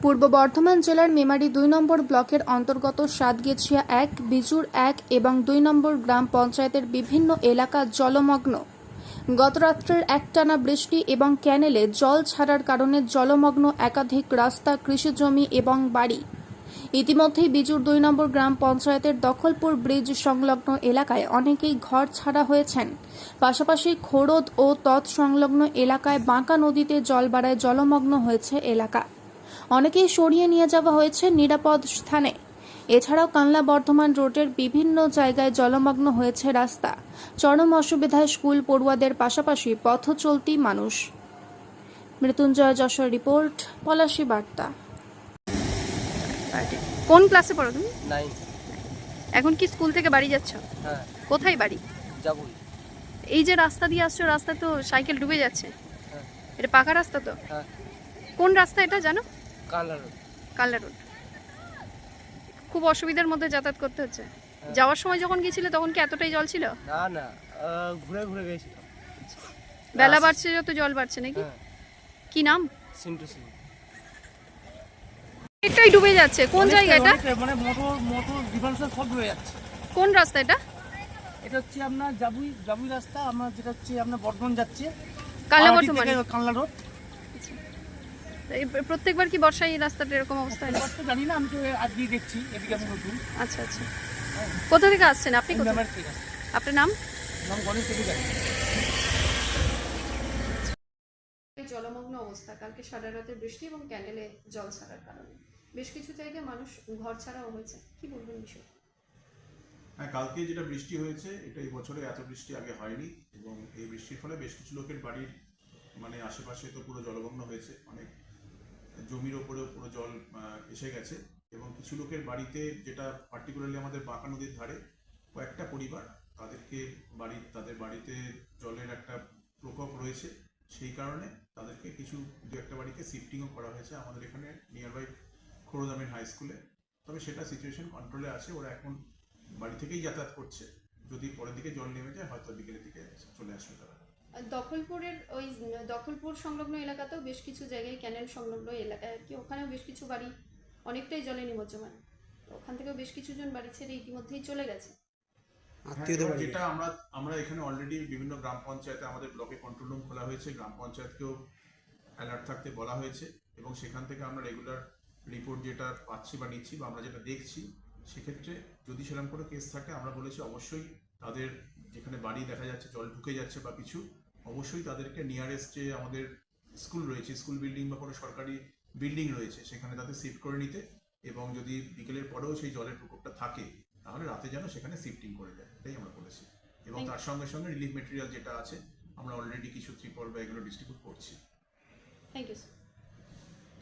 পূর্ব বর্ধমান জেলার মেমারি ২ নম্বর ব্লকের অন্তর্গত সাতগেছিয়া ১, বিজুর ১ এবং ২ নম্বর গ্রাম পঞ্চায়েতের বিভিন্ন এলাকা জলমগ্ন। গতরাত্রের একটানা বৃষ্টি এবং ক্যানেলে জল ছাড়ার কারণে জলমগ্ন একাধিক রাস্তা, কৃষিজমি এবং বাড়ি। ইতিমধ্যেই বিজুর ২ নম্বর গ্রাম পঞ্চায়েতের দখলপুর ব্রিজ সংলগ্ন এলাকায় অনেকেই ঘর ছাড়া হয়েছেন। পাশাপাশি খোরদ ও তৎসংলগ্ন এলাকায় বাঁকা নদীতে জল বাড়ায় জলমগ্ন হয়েছে এলাকা। অনেকেই সরিয়ে নিয়ে যাওয়া হয়েছে নিরাপদ স্থানে। এছাড়াও কানলা বর্ধমান রোডের বিভিন্ন জায়গায় জলমগ্ন হয়েছে রাস্তা। চরম অসুবিধায় স্কুল পড়ুয়াদের পাশাপাশি পথ চলতি মানুষ। মৃত্যুঞ্জয় যশোর রিপোর্ট, পলাশী বার্তা। কোন ক্লাসে পড়ো তুমি? 9। এখন কি স্কুল থেকে বাড়ি যাচ্ছ? হ্যাঁ, কোথায় বাড়ি? যাবই। এই যে রাস্তা দিয়ে আসছো, রাস্তায় তো সাইকেল ডুবে যাচ্ছে। হ্যাঁ, এটা পাকা রাস্তা তো? হ্যাঁ, কোন রাস্তা এটা জানো? কানলা রোড। কানলা রোড। খুব অসুবিধার মধ্যে যাতায়াত করতে হচ্ছে। হ্যাঁ। যাওয়ার সময় যখন গিয়েছিলে তখন কি এতটাই জল ছিল? না না, ঘুরে ঘুরে গেছিল। বেলা বাড়ছে যত জল বাড়ছে নাকি? হ্যাঁ, কি নাম? সিন্টু সিং। একটাই ডুবে যাচ্ছে। কোন জায়গা এটা? মানে মোটর ডিফেন্সের সব ডুবে যাচ্ছে। কোন রাস্তা এটা? এটা হচ্ছে আপনার জাবুই রাস্তা, আমরা যেটা হচ্ছে আপনার বর্ধমান যাচ্ছে কানলা বর্ধমান। কানলা রোড। প্রত্যেকবার কি বর্ষায় এই রাস্তাটা এরকম অবস্থা হয়? তো জানি না, আমি তো আজকেই দেখছি, এদিকে আমি নতুন। আচ্ছা আচ্ছা। কোথা থেকে আসছেন আপনি? কোথা? ঠিক আছে, আপনার নাম? নাম গণেশ থেকে যাচ্ছে। জলমগ্ন অবস্থা। কালকে সারা রাতের বৃষ্টি এবং ক্যানেলে জল ছাড়ার কারণে বেশ কিছু জায়গায় মানুষ ঘর ছাড়াও হয়েছে। কি বলবেন বিষয়? হ্যাঁ, কালকে যেটা বৃষ্টি হয়েছে এটা এই বছরে এত বৃষ্টি আগে হয়নি, এবং এই বৃষ্টির ফলে বেশ কিছু লোকের বাড়ির মানে আশেপাশে তো পুরো জলমগ্ন হয়েছে, অনেক জমির ওপরেও পুরো জল এসে গেছে, এবং কিছু লোকের বাড়িতে, যেটা পার্টিকুলারলি আমাদের বাঁকা নদীর ধারে কয়েকটা পরিবার, তাদের বাড়িতে জলের একটা প্রকোপ রয়েছে, সেই কারণে তাদেরকে দু একটা বাড়িকে শিফটিংও করা হয়েছে আমাদের এখানে নিয়ারবাই খোরদামিন হাই স্কুলে। তবে সেটা সিচুয়েশন কন্ট্রোলে আছে, ওরা এখন বাড়ি থেকেই যাতায়াত করছে। যদি পরের দিকে জল নেমে যায় হয়তো বিকেলের দিকে চলে আসবে তারা। দখলপুর সংলগ্ন এলাকাতেও বেশ কিছু জায়গায়, ক্যানেল সংলগ্ন এলাকায় আর কি, ওখানেও বেশ কিছু বাড়ি অনেকটাই জলে নিমজ্জমান। ওখান থেকেও বেশ কিছু জন বাড়ি ছেড়ে ইতিমধ্যেই চলে গেছে। যেটা আমরা এখানে অলরেডি বিভিন্ন গ্রাম পঞ্চায়েতে আমাদের ব্লকে কন্ট্রোল রুম খোলা হয়েছে, গ্রাম পঞ্চায়েতকেও অ্যালার্ট থাকতে বলা হয়েছে, এবং সেখান থেকে আমরা রেগুলার রিপোর্ট যেটা পাচ্ছি বা নিচ্ছি বা আমরা যেটা দেখছি, সেক্ষেত্রে যদি সেরকম কোনো কেস থাকে আমরা বলেছি অবশ্যই তাদের যেখানে বাড়ি দেখা যাচ্ছে জল ঢুকে যাচ্ছে বা কিছু, অবশ্যই তাদেরকে নিয়ারেস্ট যে আমাদের স্কুল রয়েছে, স্কুল বিল্ডিং বা কোনো সরকারি বিল্ডিং রয়েছে, সেখানে তাদের শিফট করে নিতে, এবং যদি বিকেলের পরেও সেই জলের প্রকোপটা থাকে তাহলে রাতে যেন সেখানে শিফটিং করে দেয়, এটাই আমরা বলেছি। এবং তার সঙ্গে সঙ্গে রিলিফ মেটেরিয়াল যেটা আছে আমরা অলরেডি কিছু ত্রিপল বা এগুলো ডিস্ট্রিবিউট করছি। Thank you sir.